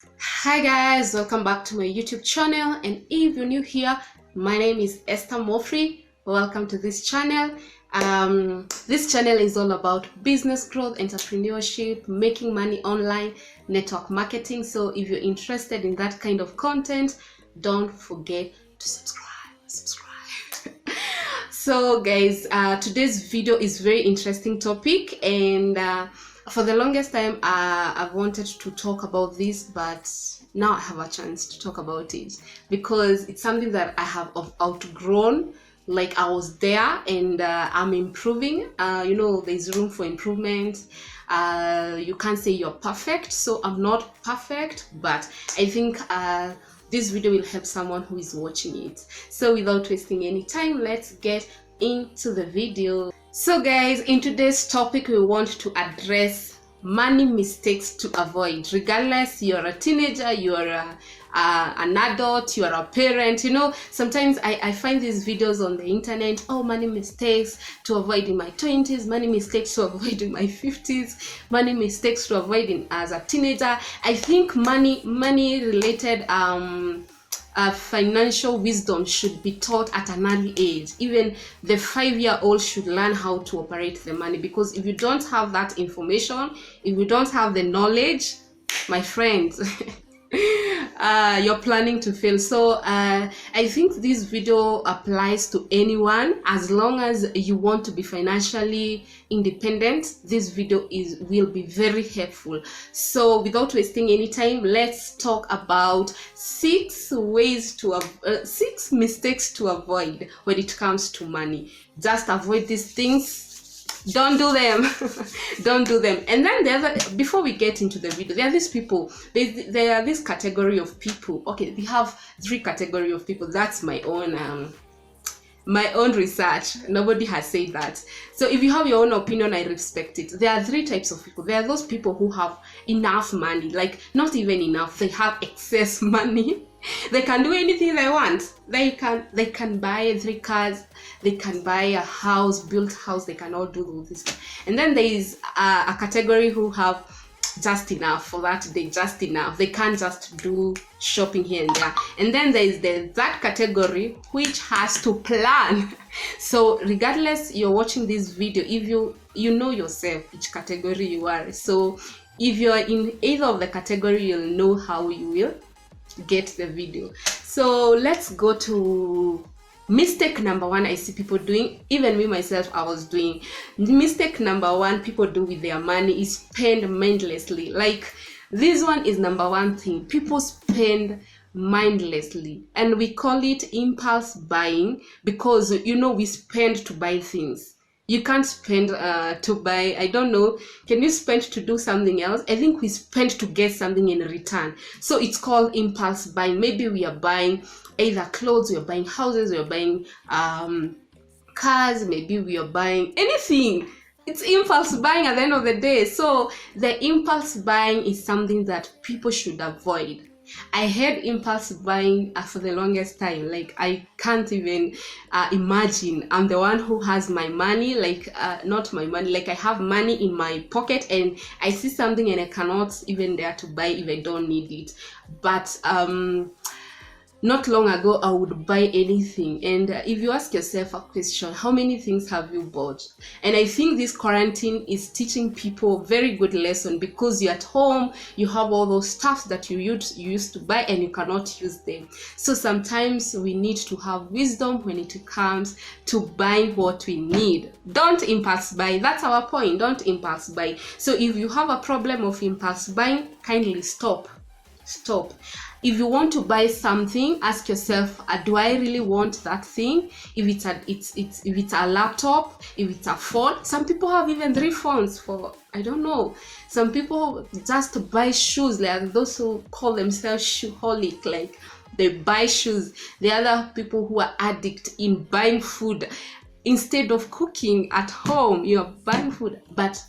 Hi guys, welcome back to my YouTube channel, and if you're new here, my name is Esther Mofri. Welcome to this channel. This channel is all about business growth, entrepreneurship, making money online, network marketing. So if you're interested in that kind of content, don't forget to subscribe. So guys, today's video is very interesting topic, and for the longest time I've wanted to talk about this, but now I have a chance to talk about it because it's something that I have outgrown. Like, I was there, and I'm improving. There's room for improvement. You can't say you're perfect, so I'm not perfect, but I think this video will help someone who is watching it. So without wasting any time, let's get into the video. So guys, in today's topic, we want to address money mistakes to avoid. Regardless, you're a teenager, you're an adult, you're a parent. Sometimes I find these videos on the internet. Oh, money mistakes to avoid in my 20s, money mistakes to avoid in my 50s, money mistakes to avoid as a teenager. I think money related financial wisdom should be taught at an early age. Even the 5-year-old should learn how to operate the money, because if you don't have that information, if you don't have the knowledge, my friends, you're planning to fail. So I think this video applies to anyone. As long as you want to be financially independent, this video will be very helpful. So without wasting any time, let's talk about 6 mistakes to avoid when it comes to money. Just avoid these things. Don't do them. Don't do them. And then before we get into the video, there are these people. There are this category of people. Okay, we have 3 category of people. That's my own research. Nobody has said that. So if you have your own opinion, I respect it. There are 3 types of people. There are those people who have enough money, like not even enough. They have excess money. They can do anything they want. They can buy 3 cars. They can buy a house, build house. They can all do all this. And then there is a category who have just enough for that day, just enough. They can't just do shopping here and there. And then there is that category which has to plan. So regardless, you're watching this video, if you know yourself which category you are. So if you're in either of the category, you'll know how you will get the video. So let's go to mistake number 1. I see people doing, even me myself, I was doing. Mistake number 1 people do with their money is spend mindlessly. Like, this one is number 1 thing. People spend mindlessly, and we call it impulse buying, because we spend to buy things. You can't spend to buy, I don't know, can you spend to do something else? I think we spend to get something in return. So it's called impulse buying. Maybe we are buying either clothes, we are buying houses, we are buying cars, maybe we are buying anything. It's impulse buying at the end of the day. So the impulse buying is something that people should avoid. I had impulse buying for the longest time. Like, I can't even imagine. I'm the one who has my money, like not my money, like I have money in my pocket and I see something and I cannot even dare to buy if I don't need it. But not long ago, I would buy anything. And if you ask yourself a question, how many things have you bought? And I think this quarantine is teaching people very good lesson, because you're at home, you have all those stuff that you used to buy and you cannot use them. So sometimes we need to have wisdom when it comes to buying what we need. Don't impulse buy. That's our point. Don't impulse buy. So if you have a problem of impulse buying, kindly stop. If you want to buy something, ask yourself, do I really want that thing? If it's a laptop, if it's a phone. Some people have even 3 phones for, I don't know. Some people just buy shoes, like those who call themselves shoeholic, like they buy shoes. The other people who are addict in buying food. Instead of cooking at home, you're buying food. But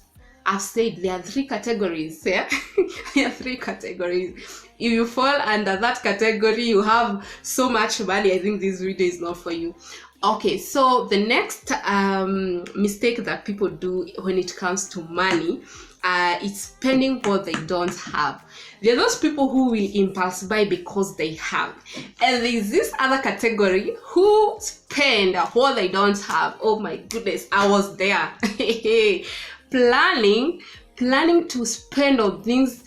I've said there are 3 categories. Yeah? There are 3 categories. If you fall under that category, you have so much money, I think this video is not for you. Okay, so the next mistake that people do when it comes to money it's spending what they don't have. There are those people who will impulse buy because they have, and there's this other category who spend what they don't have. Oh my goodness, I was there. planning to spend on things.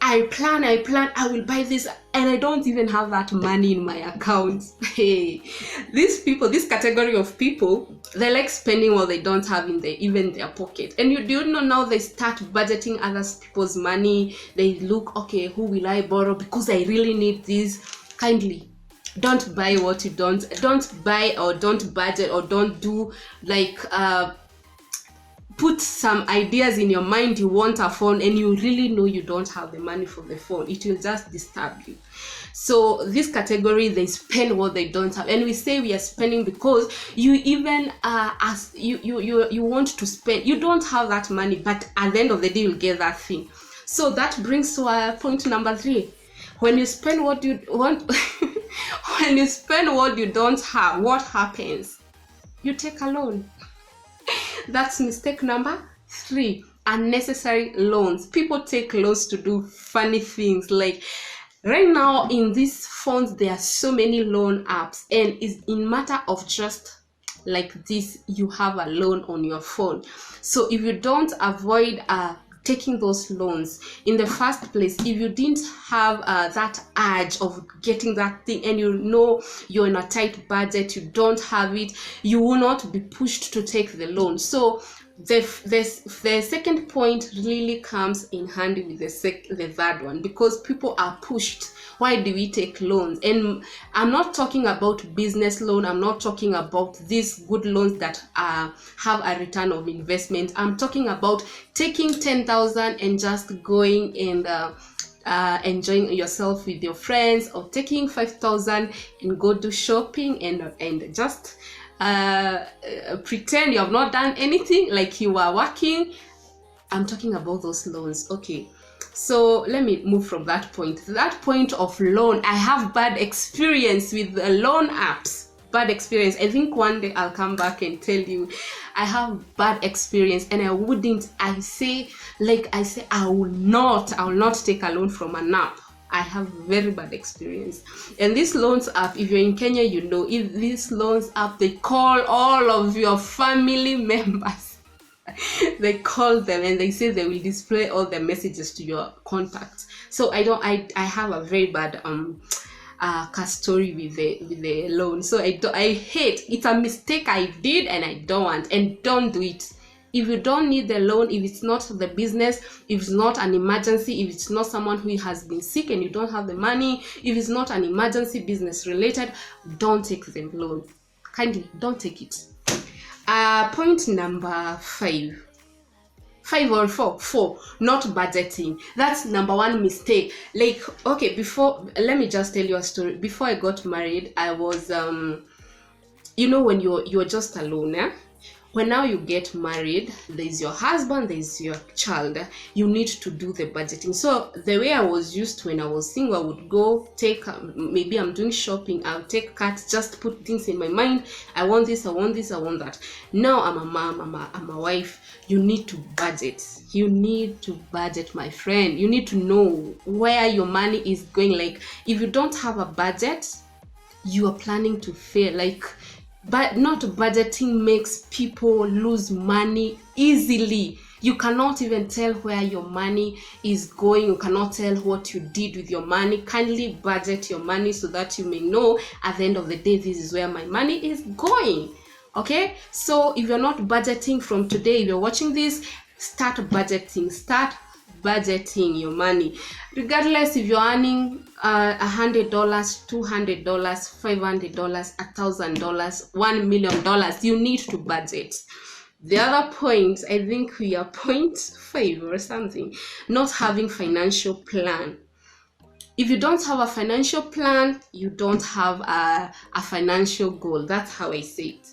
I plan, I will buy this, and I don't even have that money in my account. Hey, these people, this category of people, they like spending what they don't have in even their pocket. And you do not know, they start budgeting other people's money. They look, okay, who will I borrow because I really need this. Kindly, don't buy what you don't buy, or don't budget, or don't do like put some ideas in your mind. You want a phone and you really know you don't have the money for the phone. It will just disturb you. So this category, they spend what they don't have, and we say we are spending because you even as you want to spend, you don't have that money, but at the end of the day you'll get that thing. So that brings to our point number 3. When you spend what you want when you spend what you don't have, what happens? You take a loan. That's mistake number 3. Unnecessary loans. People take loans to do funny things. Like right now in these phones, there are so many loan apps, and it's in matter of just like this, you have a loan on your phone. So if you don't avoid taking those loans in the first place, if you didn't have that urge of getting that thing, and you know you're in a tight budget, you don't have it, you will not be pushed to take the loan. So the second point really comes in handy with the third one, because people are pushed. Why do we take loans? And I'm not talking about business loan. I'm not talking about these good loans that have a return of investment. I'm talking about taking 10,000 and just going and enjoying yourself with your friends, or taking 5,000 and go do shopping and just pretend you have not done anything, like you are working. I'm talking about those loans. Okay, so let me move from that point. That point of loan, I have bad experience with the loan apps. Bad experience. I think one day I'll come back and tell you I have bad experience, and I will not take a loan from an app. I have very bad experience. And this loans app, if you're in Kenya, you know, if this loans app, they call all of your family members. They call them and they say they will display all the messages to your contacts. So I have a very bad story with the loan. So I hate. It's a mistake I did, and I don't want, and don't do it. If you don't need the loan, if it's not the business, if it's not an emergency, if it's not someone who has been sick and you don't have the money, if it's not an emergency business related, don't take the loan. Kindly don't take it. Point number 5. 5 or 4, not budgeting. That's number 1 mistake. Like, okay, let me just tell you a story. Before I got married, I was when you're just alone, eh? When now you get married, there's your husband, there's your child, you need to do the budgeting. So the way I was used to when I was single, I would go take, maybe I'm doing shopping, I'll take cards, just put things in my mind. I want this, I want this, I want that. Now I'm a mom, I'm a wife. You need to budget. You need to budget, my friend. You need to know where your money is going. Like, if you don't have a budget, you are planning to fail. Like, but not budgeting makes people lose money easily. You cannot even tell where your money is going. You cannot tell what you did with your money. Kindly budget your money so that you may know at the end of the day, this is where my money is going. Okay, so if you're not budgeting from today, if you're watching this, start budgeting. Start budgeting your money, regardless if you're earning $100, $200, $500, $1,000, $1 million. You need to budget. The other point, I think we are point 5 or something, not having financial plan. If you don't have a financial plan, you don't have a financial goal. That's how I say it.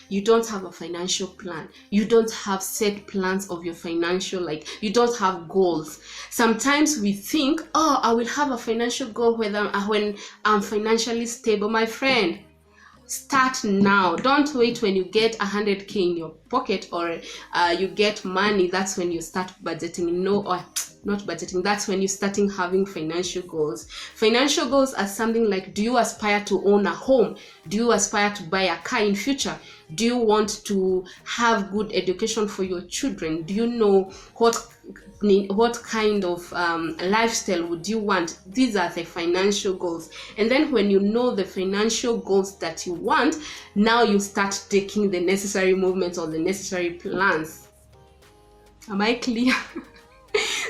You don't have a financial plan. You don't have set plans of your financial, like, you don't have goals. Sometimes we think, I will have a financial goal when I'm financially stable. My friend, Start now. Don't wait when you get 100k in your pocket, or you get money, that's when you start budgeting. No, or not budgeting, that's when you're starting having financial goals. Financial goals are something like, do you aspire to own a home? Do you aspire to buy a car in future? Do you want to have good education for your children? Do you know what kind of lifestyle would you want? These are the financial goals. And then when you know the financial goals that you want, now you start taking the necessary movements or the necessary plans. Am I clear?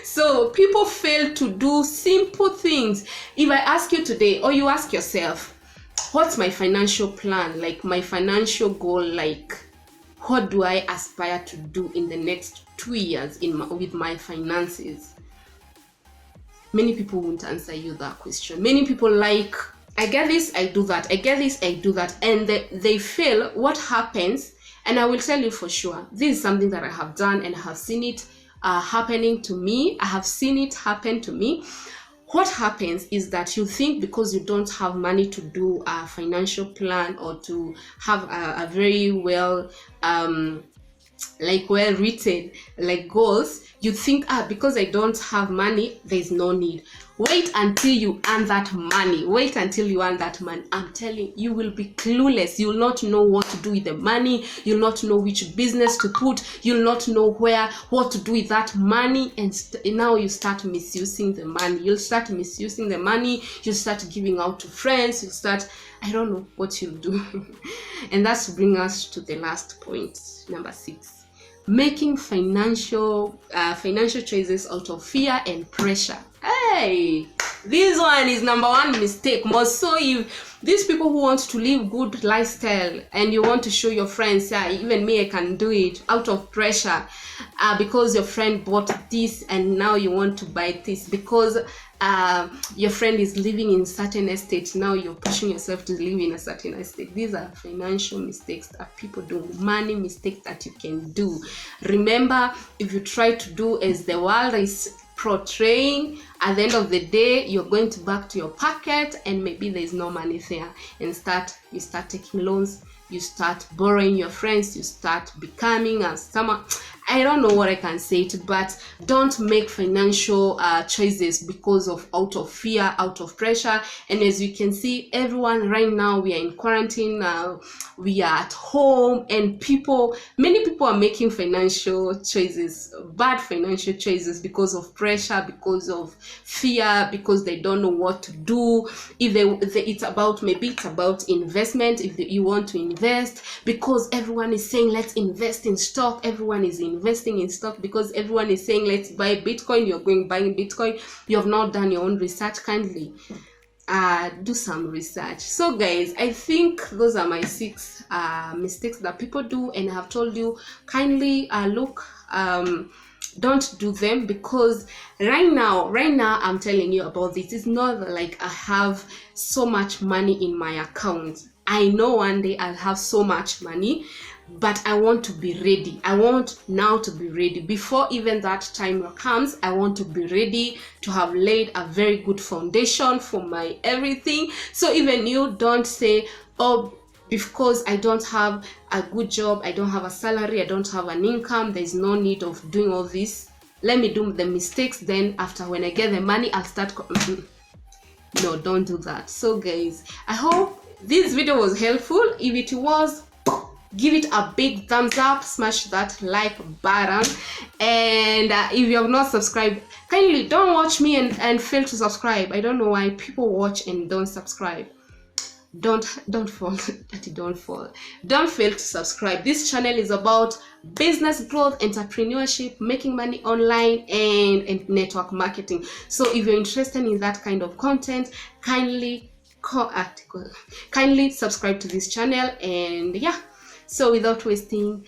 So people fail to do simple things. If I ask you today, or you ask yourself, what's my financial plan, like my financial goal, like what do I aspire to do in the next 2 years with my finances? Many people won't answer you that question. Many people like, I get this, I do that, I get this, I do that, and they fail. What happens, and I will tell you for sure, this is something that I have done and I have seen it happening to me. I have seen it happen to me. What happens is that you think because you don't have money to do a financial plan, or to have a very well written like goals, you think, because I don't have money, there's no need. Wait until you earn that money. Wait until you earn that money. I'm telling you, you will be clueless. You'll not know what to do with the money. You'll not know which business to put. You'll not know what to do with that money. And now you start misusing the money. You'll start misusing the money. You'll start giving out to friends. You'll start, I don't know what you'll do. And that's bring us to the last point, number 6. Making financial choices out of fear and pressure. Hey, this one is number 1 mistake. Most so, if these people who want to live good lifestyle and you want to show your friends, yeah, even me, I can do it, out of pressure, because your friend bought this and now you want to buy this, because your friend is living in certain estate, now you're pushing yourself to live in a certain estate. These are financial mistakes that people do, money mistakes that you can do. Remember, if you try to do as the world is portraying, at the end of the day you're going to back to your pocket and maybe there's no money there, and you start taking loans, you start borrowing your friends, you start becoming a summer. I don't know what I can say to, but don't make financial choices because of out of fear, out of pressure. And as you can see, everyone right now, we are in quarantine, we are at home, and many people are making financial choices, bad financial choices, because of pressure, because of fear, because they don't know what to do. It's about investment, if you want to invest, because everyone is saying let's invest in stock. Everyone is investing in stock because everyone is saying let's buy Bitcoin. You're going buying Bitcoin. You have not done your own research. Kindly do some research. So guys, I think those are my 6 mistakes that people do, and I have told you, kindly don't do them, because right now I'm telling you about this. It's not like I have so much money in my account. I know one day I'll have so much money, but I want to be ready. I want now to be ready. Before even that time comes, I want to be ready to have laid a very good foundation for my everything. So even you don't say, oh, because I don't have a good job, I don't have a salary, I don't have an income, there's no need of doing all this. Let me do the mistakes, then after when I get the money, I'll start. No, don't do that. So guys, I hope this video was helpful. If it was, give it a big thumbs up, smash that like button, and if you have not subscribed, kindly don't watch me and fail to subscribe. I don't know why people watch and don't subscribe. Don't fail to subscribe. This channel is about business growth, entrepreneurship, making money online, and network marketing. So if you're interested in that kind of content, kindly subscribe to this channel. And yeah, so without wasting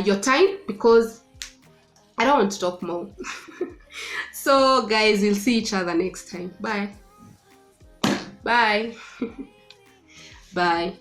your time, because I don't want to talk more. So guys, we'll see each other next time. Bye. Bye. Bye.